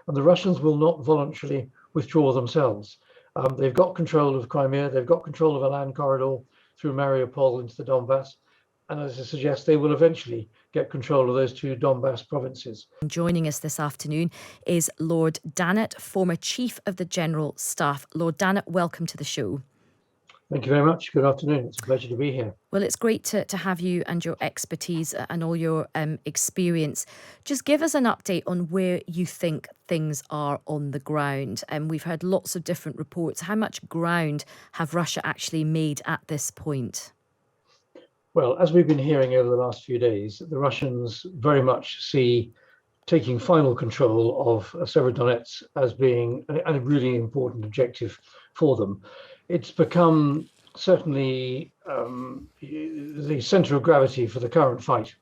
and the Russians will not voluntarily withdraw themselves. They've got control of Crimea, they've got control of a land corridor through Mariupol into the Donbass, and as I suggest, they will eventually get control of those two Donbass provinces. Joining us this afternoon is Lord Dannatt, former Chief of the General Staff. Lord Dannatt, welcome to the show. Thank you very much. Good afternoon. It's a pleasure to be here. Well, it's great to have you and your expertise and all your experience. Just give us an update on where you think things are on the ground. We've heard lots of different reports. How much ground have Russia actually made at this point? Well, as we've been hearing over the last few days, the Russians very much see taking final control of Severodonetsk as being a really important objective for them. It's become certainly the center of gravity for the current fight.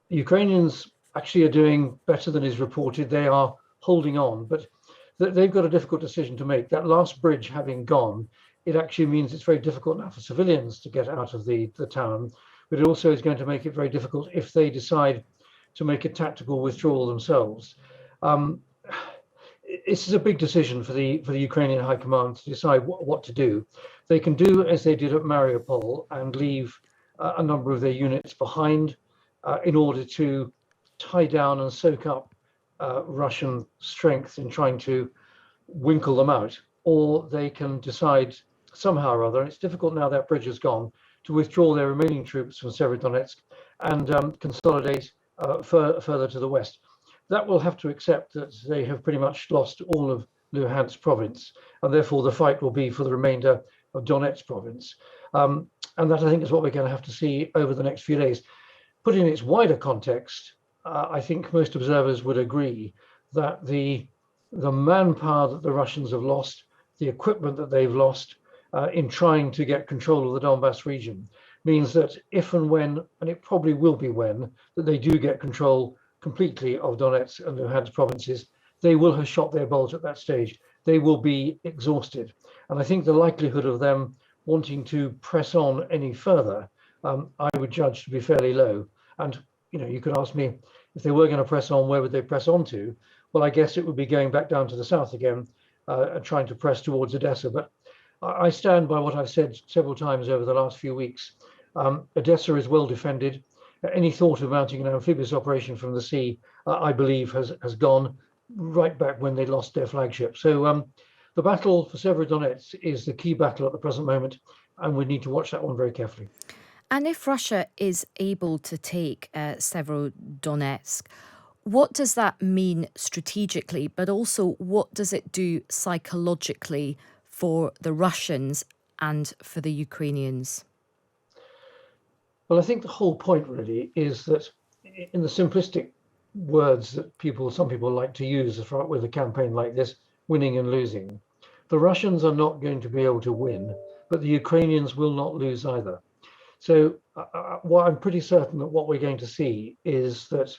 Ukrainians actually are doing better than is reported. They are holding on, but they've got a difficult decision to make. That last bridge having gone, it actually means it's very difficult now for civilians to get out of the town, but it also is going to make it very difficult if they decide to make a tactical withdrawal themselves. This is a big decision for the Ukrainian High Command to decide what to do. They can do as they did at Mariupol and leave a number of their units behind in order to tie down and soak up Russian strength in trying to winkle them out, or they can decide somehow or other, and it's difficult now that bridge is gone, to withdraw their remaining troops from Severodonetsk and consolidate further to the west. That will have to accept that they have pretty much lost all of Luhansk province, and therefore the fight will be for the remainder of Donetsk province. And that, I think, is what we're going to have to see over the next few days. Put in its wider context, I think most observers would agree that the manpower that the Russians have lost, the equipment that they've lost in trying to get control of the Donbass region, means that if and when, and it probably will be when, that they do get control completely of Donetsk and Luhansk provinces, they will have shot their bolt at that stage. They will be exhausted. And I think the likelihood of them wanting to press on any further, I would judge to be fairly low. And you could ask me, if they were going to press on, where would they press on to? Well, I guess it would be going back down to the south again and trying to press towards Odessa. But I stand by what I've said several times over the last few weeks. Odessa is well defended. Any thought of mounting an amphibious operation from the sea, I believe, has gone right back when they lost their flagship. So the battle for Severodonetsk is the key battle at the present moment, and we need to watch that one very carefully. And if Russia is able to take Severodonetsk, what does that mean strategically, but also what does it do psychologically for the Russians and for the Ukrainians? Well, I think the whole point really is that, in the simplistic words that some people like to use with a campaign like this, winning and losing, the Russians are not going to be able to win, but the Ukrainians will not lose either. So I'm pretty certain that what we're going to see is that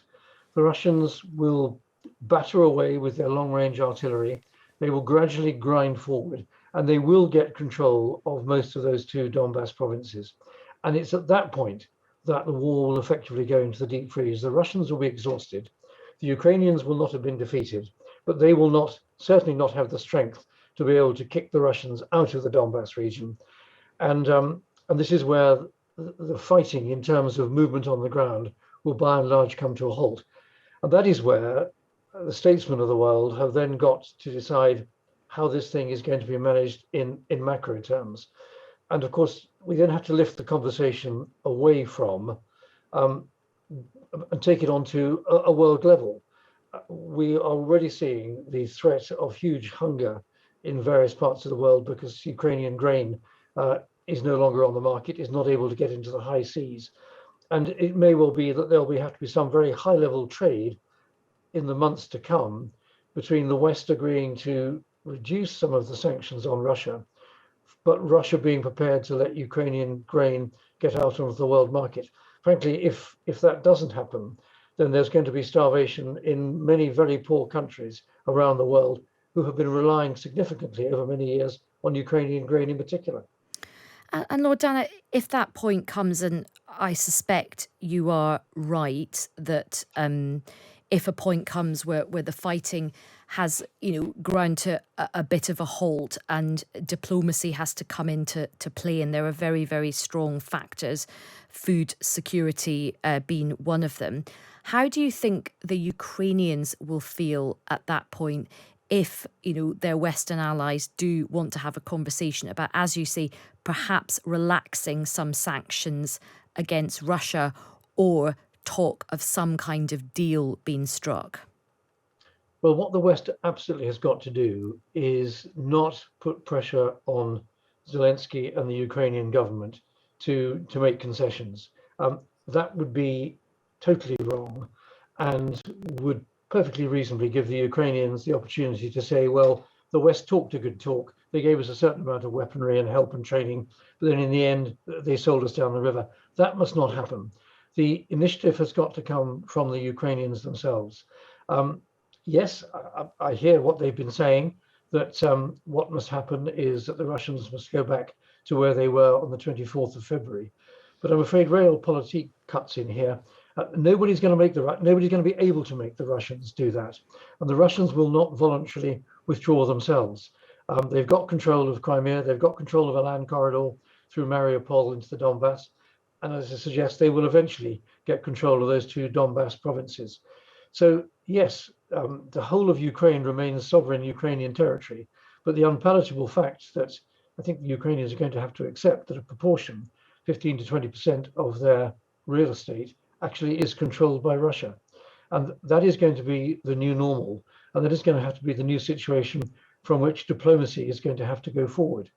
the Russians will batter away with their long-range artillery. They will gradually grind forward, and they will get control of most of those two Donbass provinces. And it's at that point that the war will effectively go into the deep freeze. The Russians will be exhausted. The Ukrainians will not have been defeated, but they will certainly not have the strength to be able to kick the Russians out of the Donbass region. And this is where the fighting in terms of movement on the ground will by and large come to a halt. And that is where the statesmen of the world have then got to decide how this thing is going to be managed in macro terms. And of course, we then have to lift the conversation away from and take it onto a world level. We are already seeing the threat of huge hunger in various parts of the world because Ukrainian grain is no longer on the market, is not able to get into the high seas. And it may well be that there'll have to be some very high level trade in the months to come between the West agreeing to reduce some of the sanctions on Russia, but Russia being prepared to let Ukrainian grain get out onto the world market. Frankly, if that doesn't happen, then there's going to be starvation in many very poor countries around the world who have been relying significantly over many years on Ukrainian grain in particular. And Lord Dannatt, if that point comes, and I suspect you are right, that if a point comes where the fighting has, ground to a bit of a halt and diplomacy has to come into play, and there are very, very strong factors, food security being one of them. How do you think the Ukrainians will feel at that point if, their Western allies do want to have a conversation about, as you say, perhaps relaxing some sanctions against Russia, or talk of some kind of deal being struck? Well, what the West absolutely has got to do is not put pressure on Zelensky and the Ukrainian government to make concessions. That would be totally wrong, and would perfectly reasonably give the Ukrainians the opportunity to say, well, the West talked a good talk. They gave us a certain amount of weaponry and help and training, but then in the end, they sold us down the river. That must not happen. The initiative has got to come from the Ukrainians themselves. Yes, I hear what they've been saying, that what must happen is that the Russians must go back to where they were on the 24th of February. But I'm afraid realpolitik cuts in here. Nobody's going to be able to make the Russians do that. And the Russians will not voluntarily withdraw themselves. They've got control of Crimea. They've got control of a land corridor through Mariupol into the Donbass. And as I suggest, they will eventually get control of those two Donbass provinces. So yes, the whole of Ukraine remains sovereign Ukrainian territory, but the unpalatable fact that I think the Ukrainians are going to have to accept that a proportion, 15 to 20% of their real estate, actually is controlled by Russia. And that is going to be the new normal, and that is going to have to be the new situation from which diplomacy is going to have to go forward.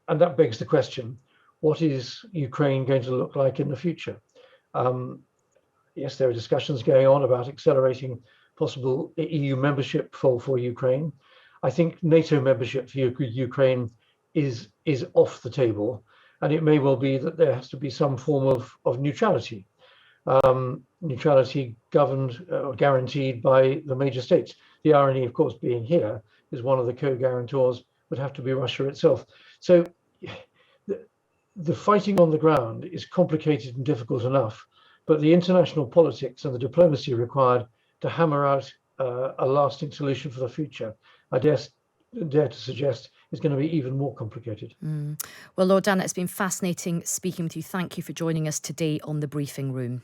And that begs the question, what is Ukraine going to look like in the future? Yes, there are discussions going on about accelerating possible EU membership for Ukraine. I think NATO membership for Ukraine is off the table, and it may well be that there has to be some form of neutrality. Neutrality governed or guaranteed by the major states. The irony, of course, being here is one of the co-guarantors would have to be Russia itself. So the fighting on the ground is complicated and difficult enough, but the international politics and the diplomacy required to hammer out a lasting solution for the future, I dare to suggest, is going to be even more complicated. Well, Lord Dannatt, it's been fascinating speaking with you. Thank you for joining us today on The Briefing Room.